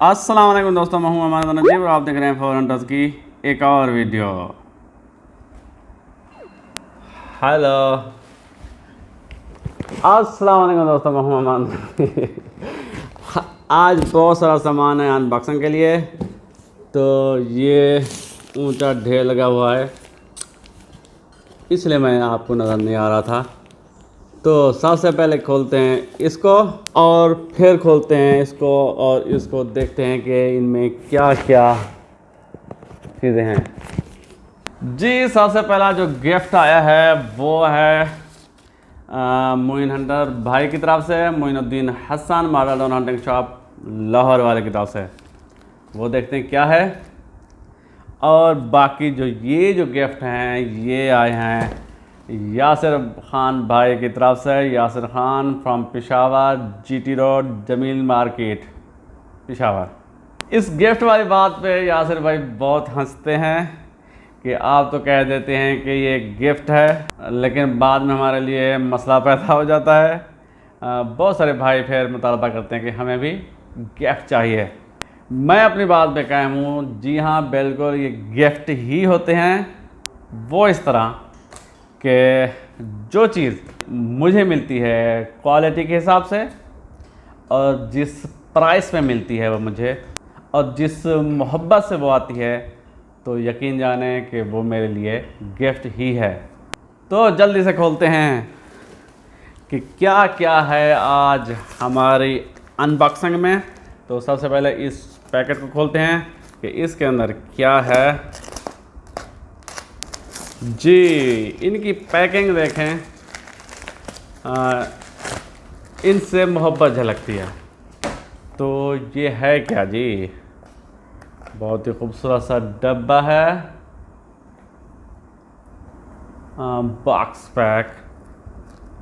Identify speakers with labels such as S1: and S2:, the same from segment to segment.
S1: अस्सलाम वालेकुम दोस्तों, मैं हूं अमान नजीब और आप देख रहे हैं फॉर हंटर्स की एक और वीडियो। हेलो, अस्सलाम वालेकुम दोस्तों, मैं हूं अमान। आज बहुत सारा सामान है अनबॉक्सिंग के लिए, तो ये ऊंचा ढेर लगा हुआ है इसलिए मैं आपको नज़र नहीं आ रहा था। तो सबसे पहले खोलते हैं इसको और फिर खोलते हैं इसको और इसको देखते हैं कि इनमें क्या क्या चीज़ें हैं। जी, सबसे पहला जो गिफ्ट आया है वो है मोइन हंटर भाई की तरफ से, Moinuddin Hasan model hunting shop Lahore वाले की तरफ से। वो देखते हैं क्या है। और बाकी जो ये गिफ्ट हैं ये आए हैं यासिर खान भाई की तरफ से। Yasir Khan from Peshawar, GT road, Jamil market, Peshawar. इस गिफ्ट वाली बात पे यासिर भाई बहुत हंसते हैं कि आप तो कह देते हैं कि ये गिफ्ट है, लेकिन बाद में हमारे लिए मसला पैदा हो जाता है। बहुत सारे भाई फिर मुतालबा करते हैं कि हमें भी गिफ्ट चाहिए। मैं अपनी बात पे कायम हूँ। जी हाँ, बिल्कुल ये गिफ्ट ही होते हैं। वो इस तरह कि जो चीज़ मुझे मिलती है क्वालिटी के हिसाब से और जिस प्राइस में मिलती है वो मुझे, और जिस मोहब्बत से वो आती है, तो यकीन जाने कि वो मेरे लिए गिफ्ट ही है। तो जल्दी से खोलते हैं कि क्या क्या है आज हमारी अनबॉक्सिंग में। तो सबसे पहले इस पैकेट को खोलते हैं कि इसके अंदर क्या है। जी, इनकी पैकिंग देखें, इनसे मोहब्बत झलकती है। तो ये है क्या जी, बहुत ही खूबसूरत सा डब्बा है, बॉक्स पैक।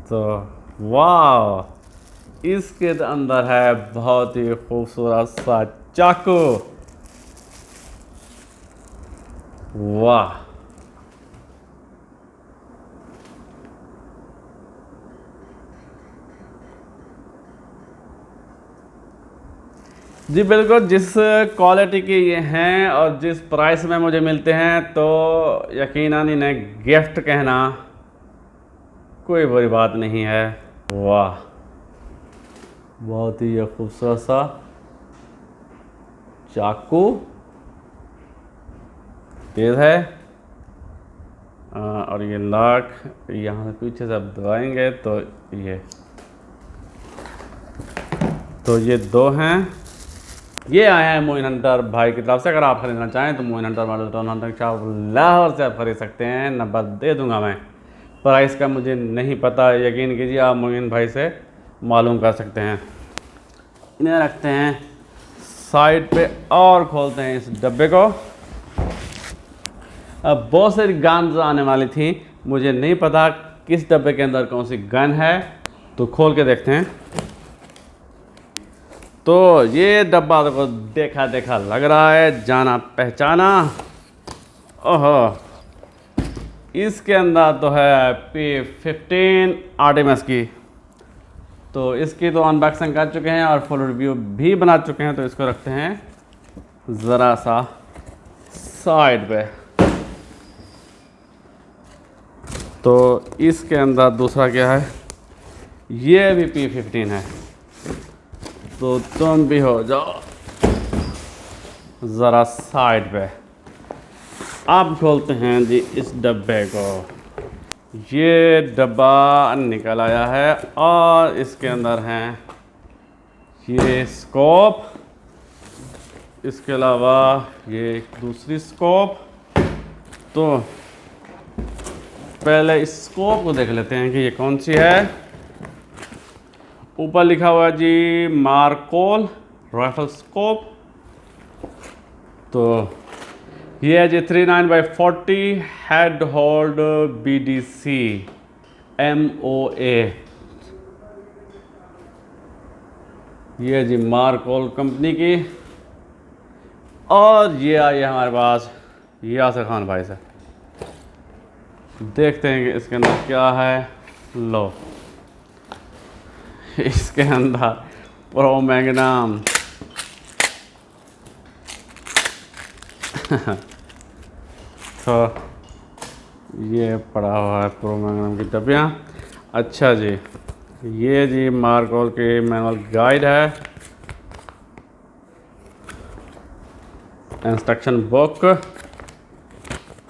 S1: तो वाह, इसके अंदर है बहुत ही खूबसूरत सा चाकू। वाह, जी बिल्कुल, जिस क्वालिटी के ये हैं और जिस प्राइस में मुझे मिलते हैं, तो यकीनन इन्हें गिफ्ट कहना कोई बुरी बात नहीं है। वाह, बहुत ही खूबसूरत सा चाकू तेज है। और ये लॉक यहाँ से पीछे से आप दबाएंगे तो ये दो हैं। ये आए हैं मोइन हंटर भाई की तरफ से। अगर आप खरीदना चाहें तो Moin hunter model hunting shop Lahore से आप खरीद सकते हैं। नंबर दे दूंगा मैं। प्राइस का मुझे नहीं पता, यकीन कीजिए आप मोइन भाई से मालूम कर सकते हैं। इन्हें रखते हैं साइड पे और खोलते हैं इस डब्बे को। अब बहुत सारी गन्स आने वाली थी, मुझे नहीं पता किस डब्बे के अंदर कौन सी गन है, तो खोल के देखते हैं। तो ये डब्बा को देखा देखा लग रहा है, जाना पहचाना। ओहो, इसके अंदर तो है P15 आर्टेमिस की। तो इसकी तो अनबॉक्सिंग कर चुके हैं और फुल रिव्यू भी बना चुके हैं। तो इसको रखते हैं ज़रा सा साइड पे। तो इसके अंदर दूसरा क्या है, ये भी P15 है। तो तुम भी हो जाओ ज़रा साइड पे। अब खोलते हैं जी इस डब्बे को। ये डब्बा निकल आया है और इसके अंदर हैं ये स्कोप, इसके अलावा ये एक दूसरी स्कोप। तो पहले इस स्कोप को देख लेते हैं कि ये कौन सी है। ऊपर लिखा हुआ है जी मार्कोल राइफल स्कोप। तो ये है जी 39x40 head hold BDC MOA। ये है जी मार्कोल कंपनी की। और ये आई है हमारे पास यासिर खान भाई से। देखते हैं कि इसके अंदर क्या है। लो, इसके अंदर प्रो मैग्नम तो ये पड़ा हुआ है प्रो मैग्नम की डब्बियाँ। अच्छा जी, ये जी मार्कोल की मैनुअल गाइड है, इंस्ट्रक्शन बुक।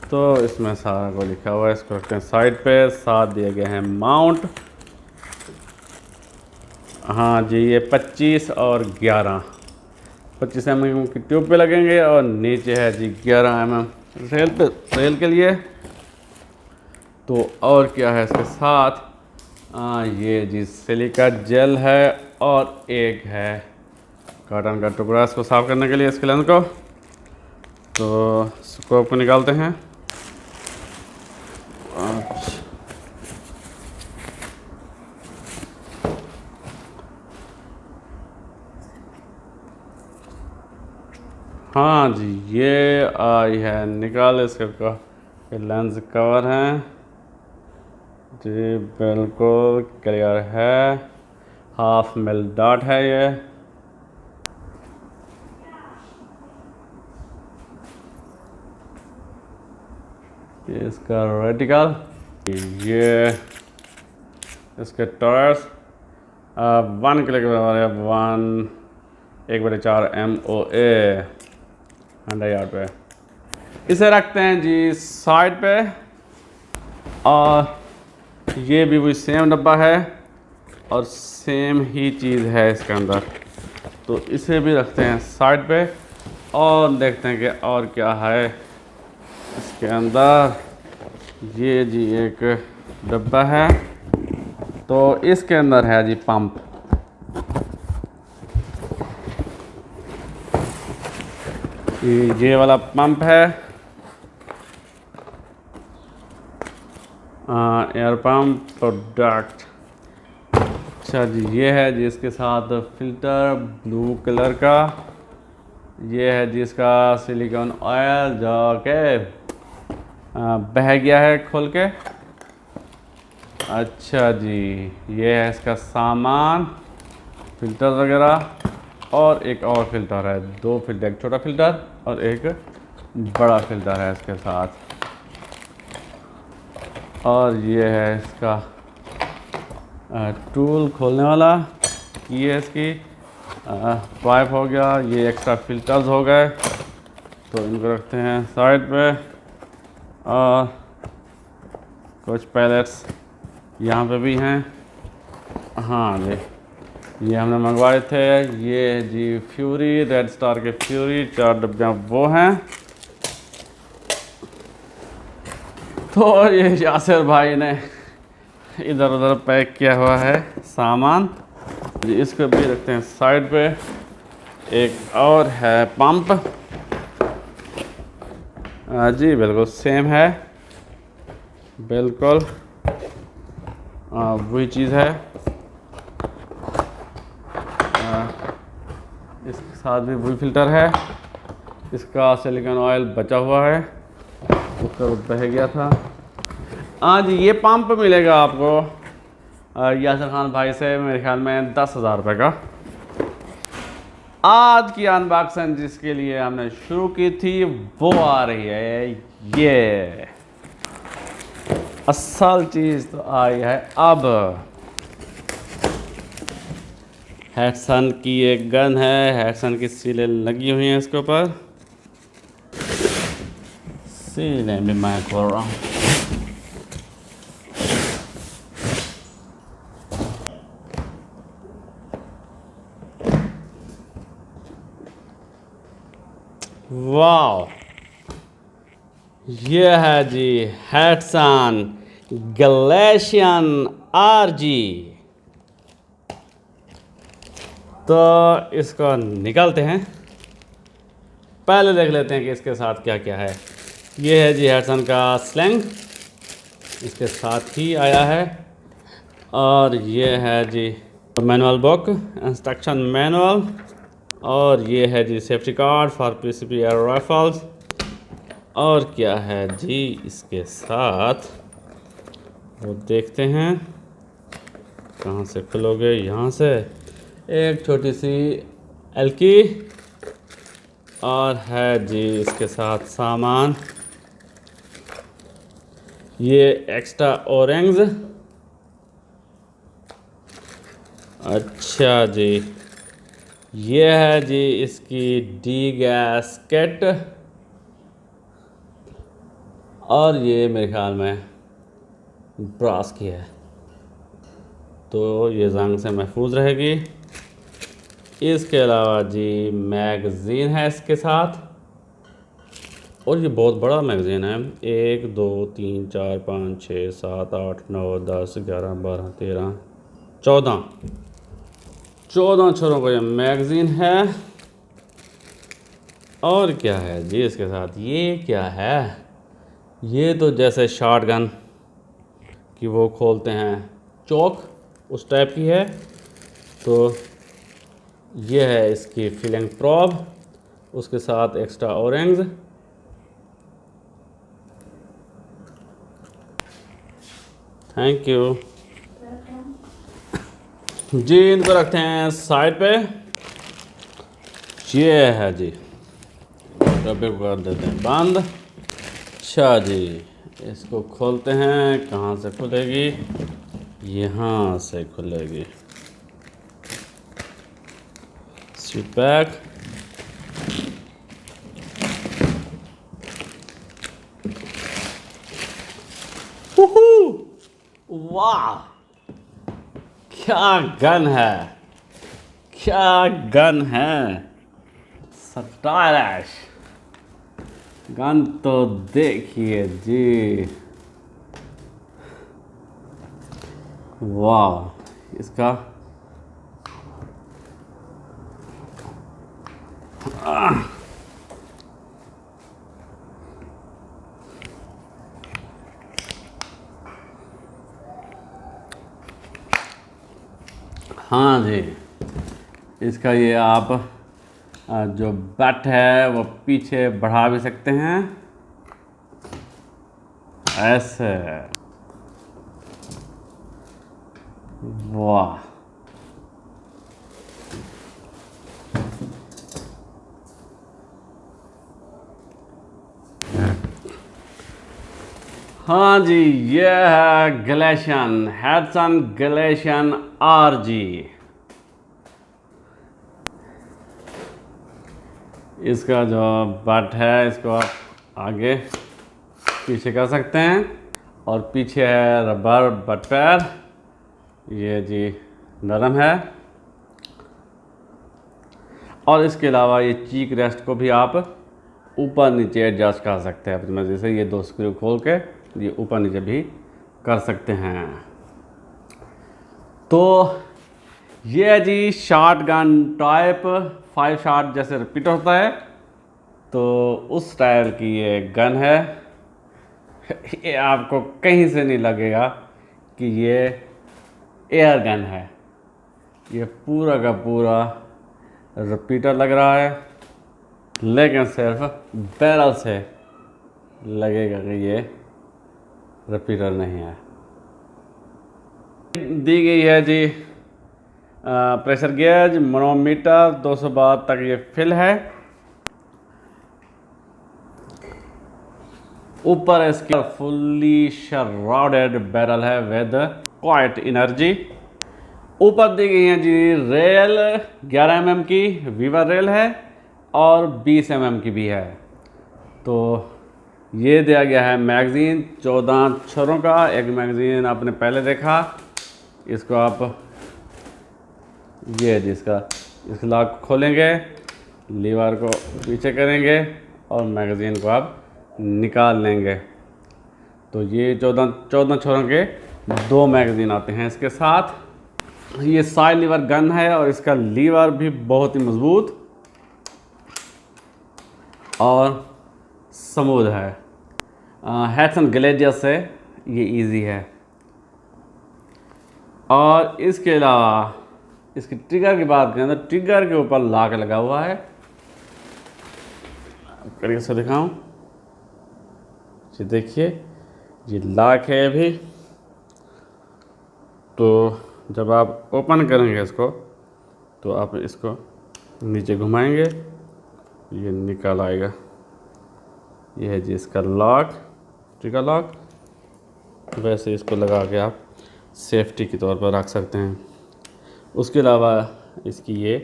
S1: तो इसमें सारा को लिखा हुआ है, इसको रखते हैं साइड पे। साथ दिए गए हैं माउंट। हाँ जी, ये 25 और 11, 25 mm की ट्यूब पे लगेंगे और नीचे है जी 11 mm रेल पे, रेल के लिए। तो और क्या है इसके साथ, ये जी सिलिका जेल है और एक है कॉटन का टुकड़ा इसको साफ़ करने के लिए, इसके लेंस को। तो स्कोप को निकालते हैं। हाँ जी, ये आई है निकाल इसका, ये लेंस कवर है जी, बिल्कुल क्लियर है। हाफ मिल डॉट है ये। इसका रेटिकल, ये इसके टॉर्स 1 किलो के बराबर है, 1/4 MOA 100 यार्ड पे। इसे रखते हैं जी साइड पे। और ये भी वही सेम डब्बा है और सेम ही चीज़ है इसके अंदर, तो इसे भी रखते हैं साइड पे। और देखते हैं कि और क्या है इसके अंदर। ये जी एक डब्बा है, तो इसके अंदर है जी पंप। ये वाला पंप है, एयर पंप प्रोडक्ट। अच्छा जी, ये है जी इसके साथ फिल्टर ब्लू कलर का। ये है जी इसका सिलिकॉन ऑयल जो के बह गया है खोल के। अच्छा जी, ये है इसका सामान, फिल्टर वगैरह। और एक और फिल्टर है, 2 फिल्टर, एक छोटा फिल्टर और एक बड़ा फिल्टर है इसके साथ। और ये है इसका टूल खोलने वाला, ये इसकी पाइप हो गया। ये एक्स्ट्रा फिल्टर्स हो गए, तो इनको रखते हैं साइड पे। और कुछ पैलेट्स यहाँ पे भी हैं। हाँ जी, ये हमने मंगवाए थे। ये जी फ्यूरी, रेड स्टार के फ्यूरी 4 डब्बियाँ वो हैं। तो ये यासिर भाई ने इधर उधर पैक किया हुआ है सामान जी, इसको भी रखते हैं साइड पे। एक और है पंप जी, बिल्कुल सेम है, बिल्कुल वही चीज़ है। इसके साथ भी वही फिल्टर है। इसका सिलिकॉन ऑयल बचा हुआ है, उसका बह गया था। हाँ जी, ये पंप मिलेगा आपको यासिर खान भाई से मेरे ख्याल में 10,000 रुपये का। आज की अनबॉक्सिंग जिसके लिए हमने शुरू की थी वो आ रही है, ये असल चीज़ तो आई है अब। हैटसन की एक गन है, हैटसन की सीलें लगी हुई हैं इसके ऊपर। सीलें भी मैं खोल रहा हूँ। वाह, ये है जी हैटसन ग्लेशियन RG। तो इसको निकालते हैं, पहले देख लेते हैं कि इसके साथ क्या क्या है। ये है जी हैटसन का स्लैंग, इसके साथ ही आया है। और ये है जी मैनुअल बुक, इंस्ट्रक्शन मैनुअल। और ये है जी safety card for PCP air rifles. और क्या है जी इसके साथ, वो देखते हैं। कहाँ से खुलोगे, यहाँ से। एक छोटी सी एल्की और है जी इसके साथ सामान, ये एक्स्ट्रा ओरेंज। अच्छा जी, ये है जी इसकी डी गैस्केट, और ये मेरे ख्याल में ब्रास की है, तो ये जंग से महफूज रहेगी। इसके अलावा जी मैगज़ीन है इसके साथ, और ये बहुत बड़ा मैगज़ीन है। 1 2 3 4 5 6 7 8 9 10 11 12 13 14 छोरों का ये मैगज़ीन है। और क्या है जी इसके साथ, ये क्या है, ये तो जैसे शॉटगन कि वो खोलते हैं चौक, उस टाइप की है। तो ये है इसकी फिलिंग प्रॉब, उसके साथ एक्स्ट्रा ऑरेंज। थैंक यू जी। इनको रखते हैं साइड पे। ये है जी, डब्बे को कर देते हैं बंद। अच्छा जी, इसको खोलते हैं। कहाँ से खुलेगी? यहाँ से खुलेगी। पैक। वाह, क्या गन है, क्या गन है, स्टाइलिश गन तो देखिए जी। वाह, इसका हाँ जी, इसका ये आप जो बट है वो पीछे बढ़ा भी सकते हैं ऐसे। वाह, हाँ जी, ये है ग्लेशियन, हैडसन ग्लेशियन आरजी। इसका जो बट है इसको आप आगे पीछे कर सकते हैं, और पीछे है रबर बट पैर, ये जी नरम है। और इसके अलावा ये चीक रेस्ट को भी आप ऊपर नीचे एडजस्ट कर सकते हैं अपनी मर्जी से। ये 2 स्क्रू खोल के ये ऊपर नीचे भी कर सकते हैं। तो ये है जी शॉटगन टाइप 5 शॉट, जैसे रिपीटर होता है तो उस स्टाइल की ये गन है। ये आपको कहीं से नहीं लगेगा कि ये एयर गन है, ये पूरा का पूरा रिपीटर लग रहा है, लेकिन सिर्फ बैरल से लगेगा कि ये रिपीटर नहीं है। दी गई है जी प्रेशर गेज, मनोमीटर, 200 बार तक ये फिल है। ऊपर इसके फुल्ली शराउडेड बैरल है विद क्वाइट एनर्जी। ऊपर दी गई है जी रेल 11 mm की वीवर रेल है, और 20 mm की भी है। तो ये दिया गया है मैगज़ीन 14 छोरों का। एक मैगज़ीन आपने पहले देखा, इसको आप ये जिसका इस लॉक खोलेंगे, लीवर को पीछे करेंगे और मैगज़ीन को आप निकाल लेंगे। तो ये 14 छोरों के 2 मैगज़ीन आते हैं इसके साथ। ये साइड लीवर गन है, और इसका लीवर भी बहुत ही मज़बूत और स्मूथ है। हैडसन ग्लेशियर से ये इजी है। और इसके अलावा इसकी ट्रिगर की बात करें तो ट्रिगर के ऊपर लॉक लगा हुआ है। करिए से दिखाऊं, ये देखिए ये लॉक है अभी। तो जब आप ओपन करेंगे इसको तो आप इसको नीचे घुमाएंगे ये निकल आएगा। ये है जी इसका लॉक, ट्रिगर लॉक। वैसे इसको लगा के आप सेफ्टी के तौर पर रख सकते हैं। उसके अलावा इसकी ये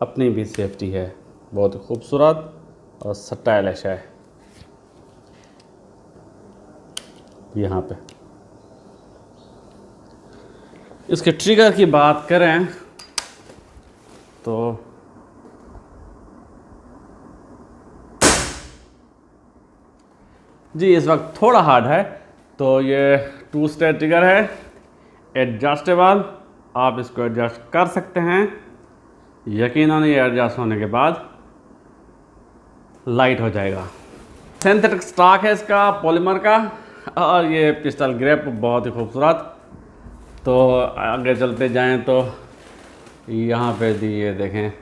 S1: अपनी भी सेफ्टी है, बहुत खूबसूरत और स्टाइलिश है। यहाँ पे इसके ट्रिगर की बात करें तो जी इस वक्त थोड़ा हार्ड है, तो ये 2 स्टेट ट्रिगर है, एडजस्टेबल। आप इसको एडजस्ट कर सकते हैं। यकीनन ये एडजस्ट होने के बाद लाइट हो जाएगा। सिंथेटिक स्टॉक है इसका, पॉलीमर का, और ये पिस्टल ग्रिप बहुत ही खूबसूरत। तो आगे चलते जाएं तो यहाँ पे दी ये देखें,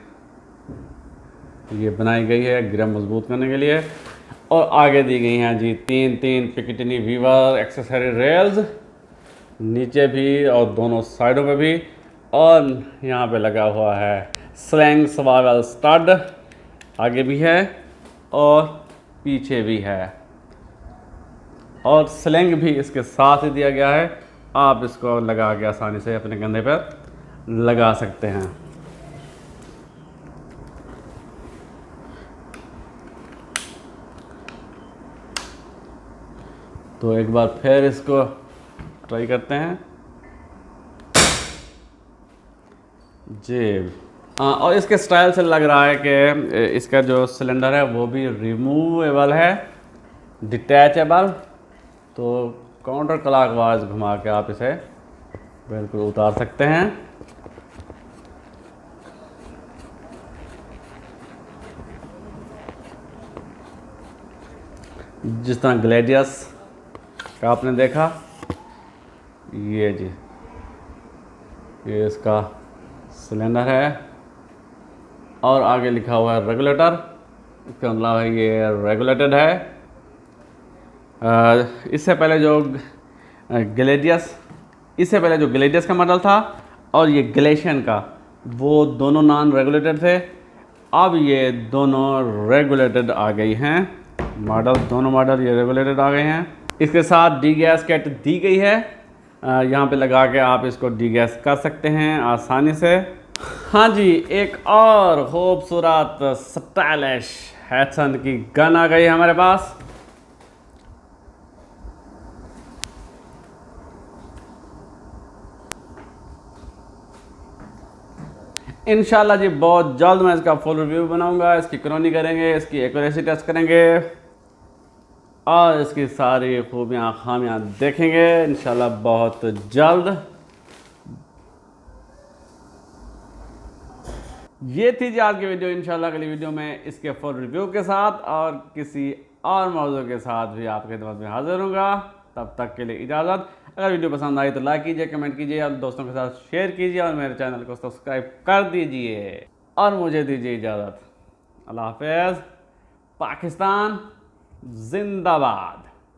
S1: ये बनाई गई है ग्रिप मजबूत करने के लिए। और आगे दी गई हैं जी 3 पिकेटिनी वीवर एक्सेसरी रेल्स, नीचे भी और दोनों साइडों पे भी। और यहाँ पे लगा हुआ है स्लैंग सर्वाइवल स्टड, आगे भी है और पीछे भी है। और स्लैंग भी इसके साथ ही दिया गया है, आप इसको लगा के आसानी से अपने कंधे पर लगा सकते हैं। तो एक बार फिर इसको ट्राई करते हैं जी। और इसके स्टाइल से लग रहा है कि इसका जो सिलेंडर है वो भी रिमूवेबल है, डिटैचेबल। तो काउंटर क्लॉकवाइज घुमा के आप इसे बिल्कुल उतार सकते हैं। जिस तरह ग्लैडियस का आपने देखा, ये जी ये इसका सिलेंडर है और आगे लिखा हुआ है रेगुलेटर। इसका मतलब है ये रेगुलेटेड है। इससे पहले जो ग्लेडियस का मॉडल था और ये ग्लेशियन का, वो दोनों नॉन रेगुलेटेड थे। अब ये दोनों रेगुलेटेड आ गई हैं मॉडल, दोनों मॉडल ये रेगुलेटेड आ गए हैं। इसके साथ डी गैस किट दी गई है, यहाँ पे लगा के आप इसको डी गैस कर सकते हैं आसानी से। हाँ जी, एक और खूबसूरत स्टाइलिश हैटसन की गन आ गई है हमारे पास। इंशाल्लाह जी बहुत जल्द मैं इसका फुल रिव्यू बनाऊंगा, इसकी क्रोनी करेंगे, इसकी एक्यूरेसी टेस्ट करेंगे और इसकी सारी खूबियाँ खामियाँ देखेंगे इंशाल्लाह बहुत जल्द। ये थी जी आज की वीडियो। इंशाल्लाह अगली वीडियो में इसके फुल रिव्यू के साथ और किसी और मौजू के साथ भी आपके खिदमत में हाजिर होगा। तब तक के लिए इजाज़त। अगर वीडियो पसंद आई तो लाइक कीजिए, कमेंट कीजिए और दोस्तों के साथ शेयर कीजिए और मेरे चैनल को सब्सक्राइब कर दीजिए और मुझे दीजिए इजाज़त। अल्लाह हाफ़िज़। पाकिस्तान जिंदाबाद।